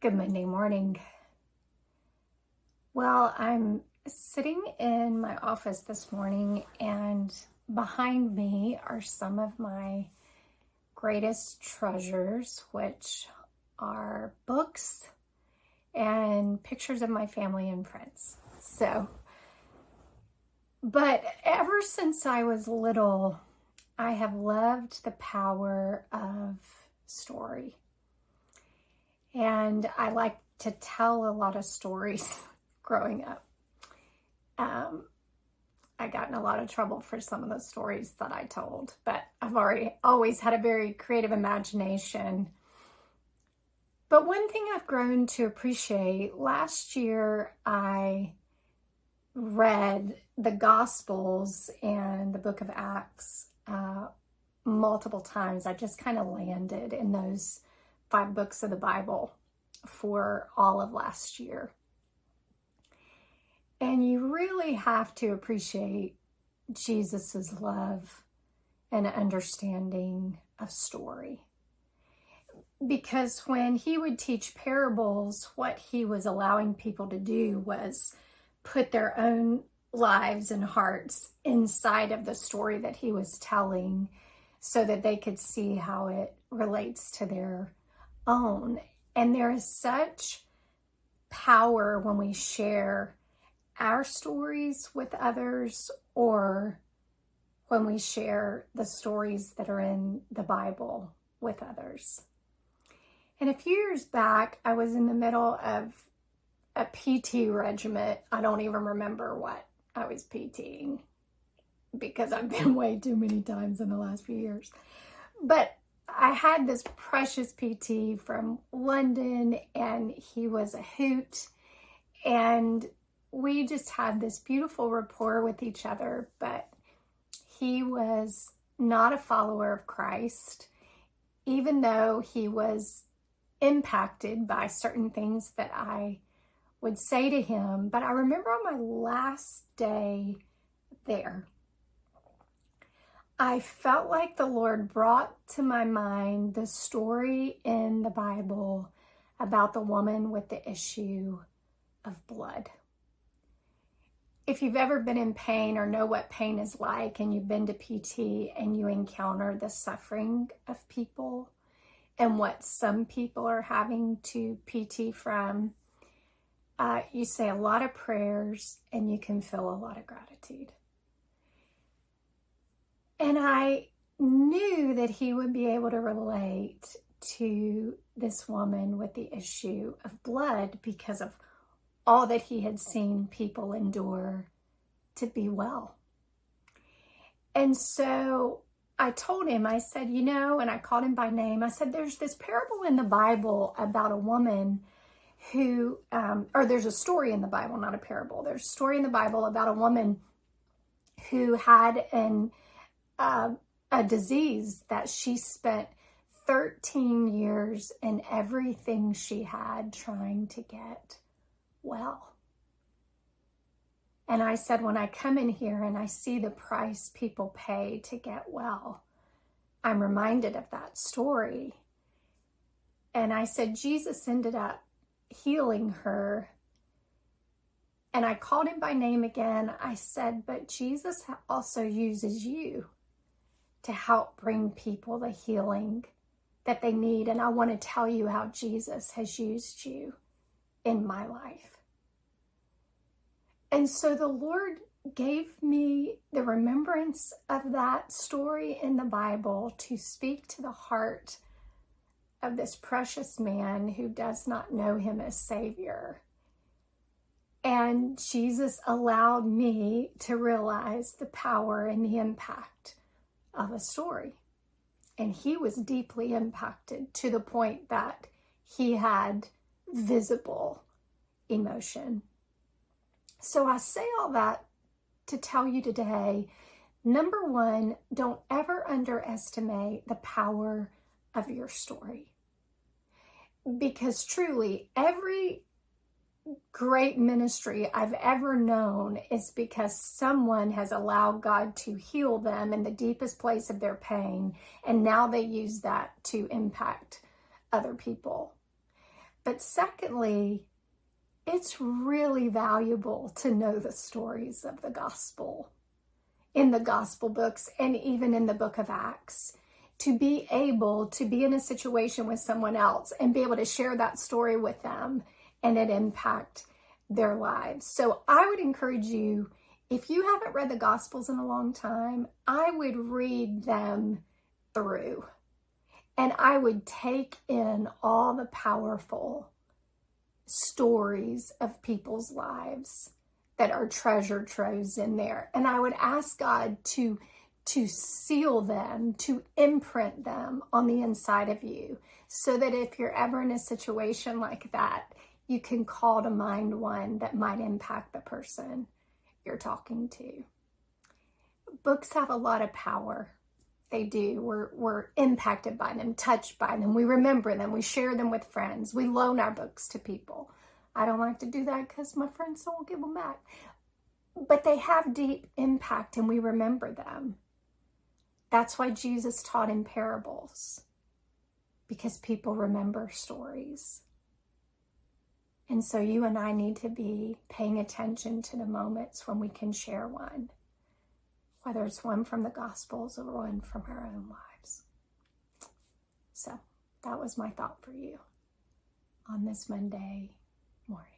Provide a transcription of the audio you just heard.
Good Monday morning. Well, I'm sitting in my office this morning, and behind me are some of my greatest treasures, which are books and pictures of my family and friends. But ever since I was little, I have loved the power of story. And I like to tell a lot of stories growing up. I got in a lot of trouble for some of the stories that I told, but I've always had a very creative imagination. But one thing I've grown to appreciate, last year I read the Gospels and the book of Acts multiple times. I just kind of landed in those 5 books of the Bible for all of last year. And you really have to appreciate Jesus's love and understanding of story. Because when he would teach parables, what he was allowing people to do was put their own lives and hearts inside of the story that he was telling so that they could see how it relates to their own. And there is such power when we share our stories with others, or when we share the stories that are in the Bible with others. And a few years back, I was in the middle of a PT regiment. I don't even remember what I was PTing because I've been way too many times in the last few years. But I had this precious PT from London, and he was a hoot, and we just had this beautiful rapport with each other. But he was not a follower of Christ, even though he was impacted by certain things that I would say to him. But I remember on my last day there, I felt like the Lord brought to my mind the story in the Bible about the woman with the issue of blood. If you've ever been in pain or know what pain is like, and you've been to PT and you encounter the suffering of people and what some people are having to PT from, you say a lot of prayers and you can feel a lot of gratitude. And I knew that he would be able to relate to this woman with the issue of blood because of all that he had seen people endure to be well. And so I told him, I said, and I called him by name. I said, there's this parable in the Bible about a woman who, or there's a story in the Bible, not a parable. There's a story in the Bible about a woman who had a disease that she spent 13 years and everything she had trying to get well. And I said, when I come in here and I see the price people pay to get well, I'm reminded of that story. And I said, Jesus ended up healing her. And I called him by name again. I said, but Jesus also uses you to help bring people the healing that they need. And I want to tell you how Jesus has used you in my life. And so the Lord gave me the remembrance of that story in the Bible to speak to the heart of this precious man who does not know him as Savior. And Jesus allowed me to realize the power and the impact of a story. And he was deeply impacted to the point that he had visible emotion. So I say all that to tell you today, number one, don't ever underestimate the power of your story. Because truly, every great ministry I've ever known is because someone has allowed God to heal them in the deepest place of their pain, and now they use that to impact other people. But secondly, it's really valuable to know the stories of the gospel in the gospel books and even in the book of Acts, to be able to be in a situation with someone else and be able to share that story with them and it impact their lives. So I would encourage you, if you haven't read the Gospels in a long time, I would read them through and I would take in all the powerful stories of people's lives that are treasure troves in there. And I would ask God to seal them, to imprint them on the inside of you, so that if you're ever in a situation like that, you can call to mind one that might impact the person you're talking to. Books have a lot of power. They do. We're impacted by them, touched by them. We remember them. We share them with friends. We loan our books to people. I don't like to do that because my friends don't give them back. But they have deep impact and we remember them. That's why Jesus taught in parables, because people remember stories. And so you and I need to be paying attention to the moments when we can share one, whether it's one from the Gospels or one from our own lives. So that was my thought for you on this Monday morning.